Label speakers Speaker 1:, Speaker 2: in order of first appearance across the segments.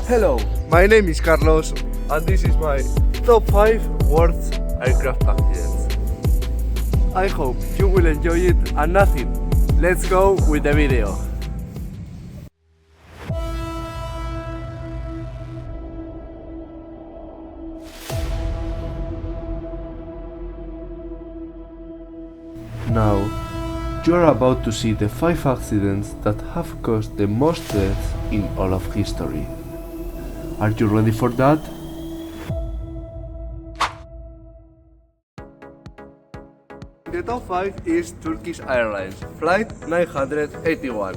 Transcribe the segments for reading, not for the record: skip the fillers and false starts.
Speaker 1: Hello, my name is Carlos and this is my top 5 worst aircraft accidents. I hope you will enjoy it and nothing. Let's go with the video. Now, you are about to see the 5 accidents that have caused the most deaths in all of history. Are you ready for that? The top 5 is Turkish Airlines Flight 981.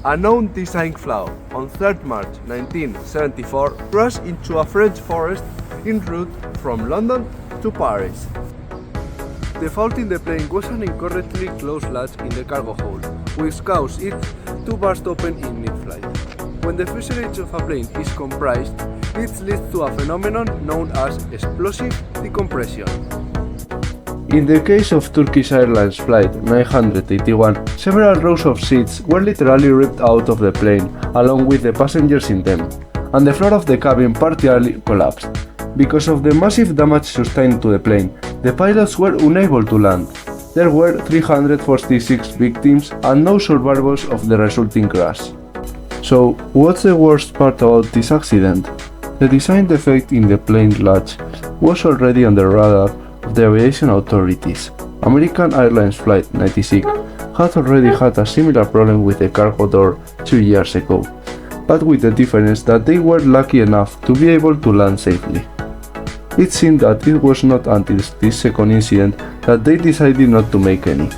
Speaker 1: A known design flaw on 3rd March 1974 crashed into a French forest en route from London to Paris. The fault in the plane was an incorrectly closed latch in the cargo hold, which caused it to burst open in mid-flight. When the fuselage of a plane is compressed, it leads to a phenomenon known as explosive decompression. In the case of Turkish Airlines Flight 981, several rows of seats were literally ripped out of the plane, along with the passengers in them, and the floor of the cabin partially collapsed. Because of the massive damage sustained to the plane, the pilots were unable to land. There were 346 victims and no survivors of the resulting crash. So, what's the worst part about this accident? The design defect in the plane latch was already on the radar of the aviation authorities. American Airlines Flight 96 had already had a similar problem with the cargo door 2 years ago, but with the difference that they were lucky enough to be able to land safely. It seemed that it was not until this second incident that they decided not to make any.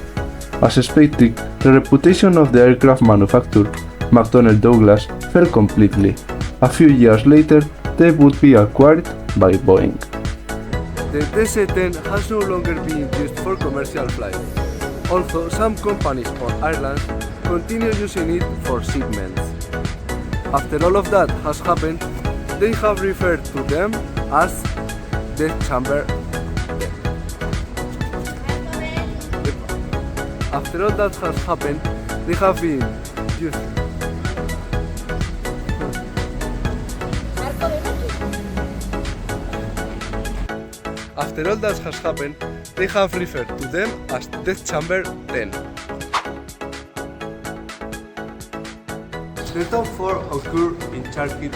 Speaker 1: As expected, the reputation of the aircraft manufacturer, McDonnell Douglas, fell completely. A few years later, they would be acquired by Boeing. The DC-10 has no longer been used for commercial flights, although some companies or airlines continue using it for shipments. After all of that has happened, they have referred to them as death chamber. After all that has happened, they have been used. After all that has happened, they have referred to them as Death Chamber 10. The top 4 occurred in Charkhi,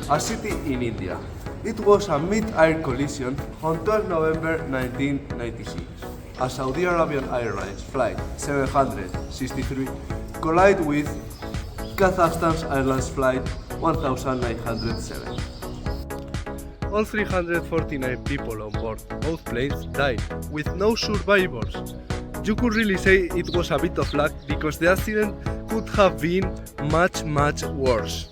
Speaker 1: a city in India. It was a mid-air collision on 12 November 1996. A Saudi Arabian Airlines Flight 763 collided with Kazakhstan's Airlines Flight 1907. All 349 people on board both planes died, with no survivors. You could really say it was a bit of luck because the accident could have been much worse.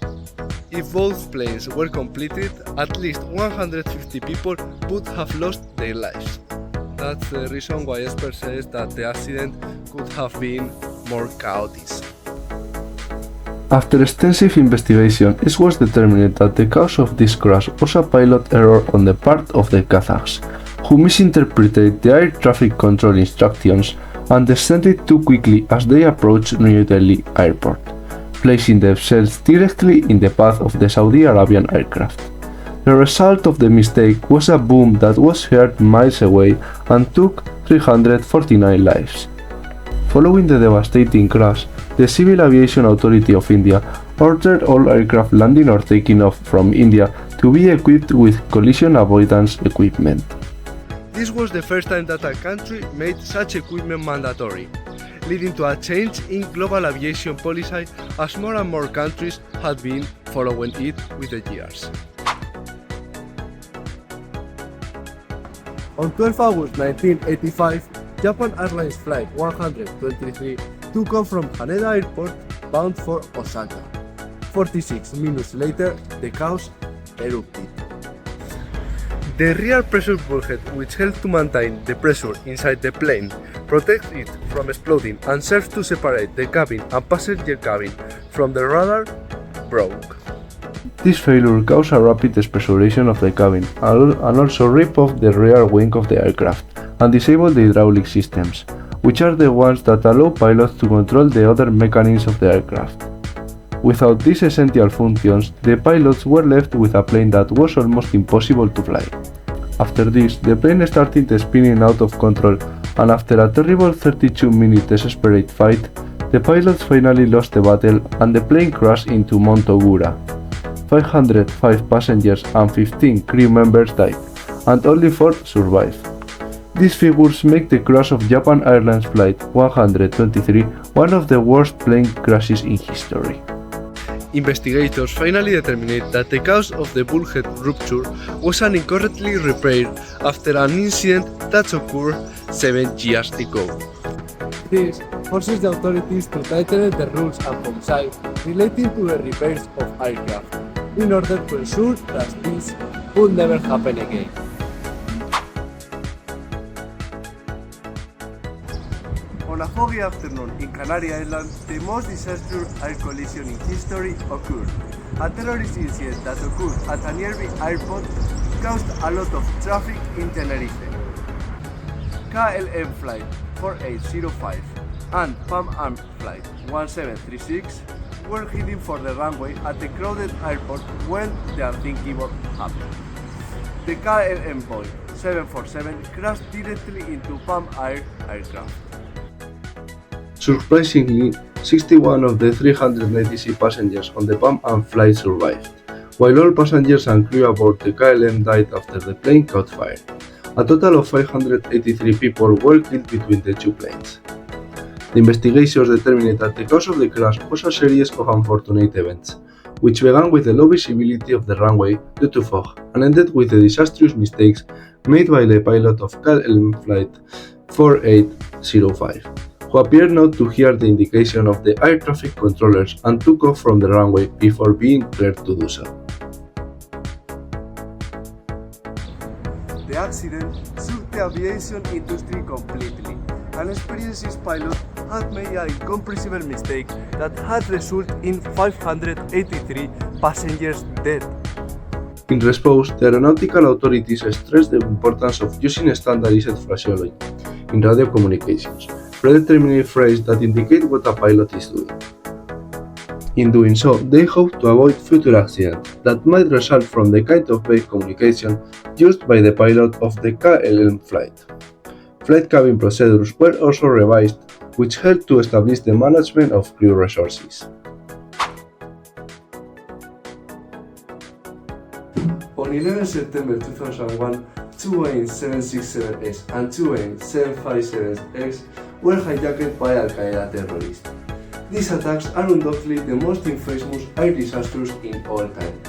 Speaker 1: If both planes were completed, at least 150 people would have lost their lives. That's the reason why experts say that the accident could have been more chaotic. After extensive investigation, it was determined that the cause of this crash was a pilot error on the part of the Kazakhs, who misinterpreted the air traffic control instructions and descended too quickly as they approached New Delhi airport, placing themselves directly in the path of the Saudi Arabian aircraft. The result of the mistake was a boom that was heard miles away and took 349 lives. Following the devastating crash, the Civil Aviation Authority of India ordered all aircraft landing or taking off from India to be equipped with collision avoidance equipment. This was the first time that a country made such equipment mandatory, leading to a change in global aviation policy as more and more countries had been following it with the years. On 12 August 1985, Japan Airlines Flight 123 took off from Haneda Airport bound for Osaka. 46 minutes later, the chaos erupted. The rear pressure bulkhead, which helped to maintain the pressure inside the plane, protects it from exploding and serves to separate the cabin and passenger cabin from the radar, broke. This failure caused a rapid despressurization of the cabin and also ripped off the rear wing of the aircraft and disabled the hydraulic systems, which are the ones that allow pilots to control the other mechanisms of the aircraft. Without these essential functions, the pilots were left with a plane that was almost impossible to fly. After this, the plane started spinning out of control, and after a terrible 32-minute desperate fight, the pilots finally lost the battle and the plane crashed into Mount Ogura. 505 passengers and 15 crew members died, and only 4 survived. These figures make the crash of Japan Airlines Flight 123 one of the worst plane crashes in history. Investigators finally determined that the cause of the bulkhead rupture was an incorrectly repaired after an incident that occurred 7 years ago. This forces the authorities to tighten the rules and policy relating to the repairs of aircraft in order to ensure that this would never happen again. On a foggy afternoon in Canary Islands, the most disastrous air collision in history occurred. A terrorist incident that occurred at a nearby airport caused a lot of traffic in Tenerife. KLM Flight 4805 and Pan Am Flight 1736 were heading for the runway at the crowded airport when the unthinkable happened. The KLM Boeing 747 crashed directly into Pan Air aircraft. Surprisingly, 61 of the 396 passengers on the Pan Am flight survived, while all passengers and crew aboard the KLM died after the plane caught fire. A total of 583 people were killed between the two planes. The investigations determined that the cause of the crash was a series of unfortunate events, which began with the low visibility of the runway due to fog and ended with the disastrous mistakes made by the pilot of KLM Flight 4805. Who appeared not to hear the indication of the air traffic controllers and took off from the runway before being cleared to do so. The accident shook the aviation industry completely. An experienced pilot had made an incomprehensible mistake that had resulted in 583 passengers dead. In response, the aeronautical authorities stressed the importance of using standardized phraseology in radio communications, predetermined phrase that indicate what a pilot is doing. In doing so, they hope to avoid future accidents that might result from the kind of vague communication used by the pilot of the KLM flight. Flight cabin procedures were also revised, which helped to establish the management of crew resources. On 11 September 2001, two Boeing 767X and two Boeing 757X were hijacked by Al-Qaeda terrorists. These attacks are undoubtedly the most infamous air disasters in all time.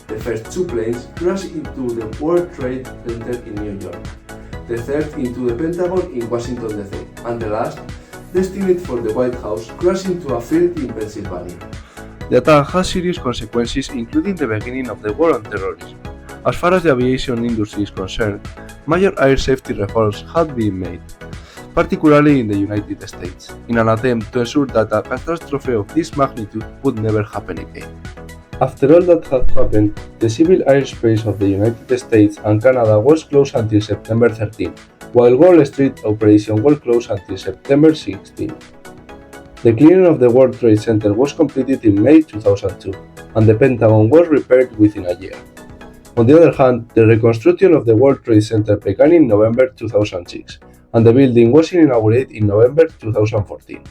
Speaker 1: The first two planes crashed into the World Trade Center in New York, the third into the Pentagon in Washington DC, and the last, destined for the White House, crashed into a field in Pennsylvania. The attack has serious consequences, including the beginning of the war on terrorism. As far as the aviation industry is concerned, major air safety reforms have been made, particularly in the United States, in an attempt to ensure that a catastrophe of this magnitude would never happen again. After all that had happened, the civil airspace of the United States and Canada was closed until September 13, while Wall Street operations were closed until September 16. The clearing of the World Trade Center was completed in May 2002, and the Pentagon was repaired within a year. On the other hand, the reconstruction of the World Trade Center began in November 2006, and the building was inaugurated in November 2014.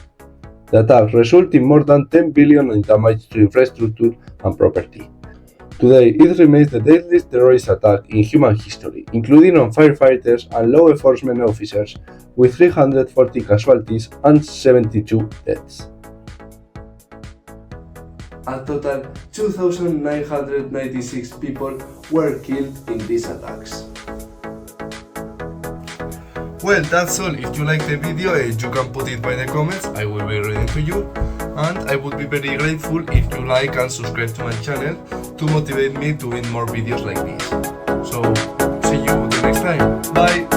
Speaker 1: The attack resulted in more than $10 billion in damage to infrastructure and property. Today, it remains the deadliest terrorist attack in human history, including on firefighters and law enforcement officers, with 340 casualties and 72 deaths. A total 2,996 people were killed in these attacks. Well, that's all. If you like the video, you can put it by the comments. I will be reading to you. And I would be very grateful if you like and subscribe to my channel to motivate me to make more videos like this. So, see you the next time. Bye!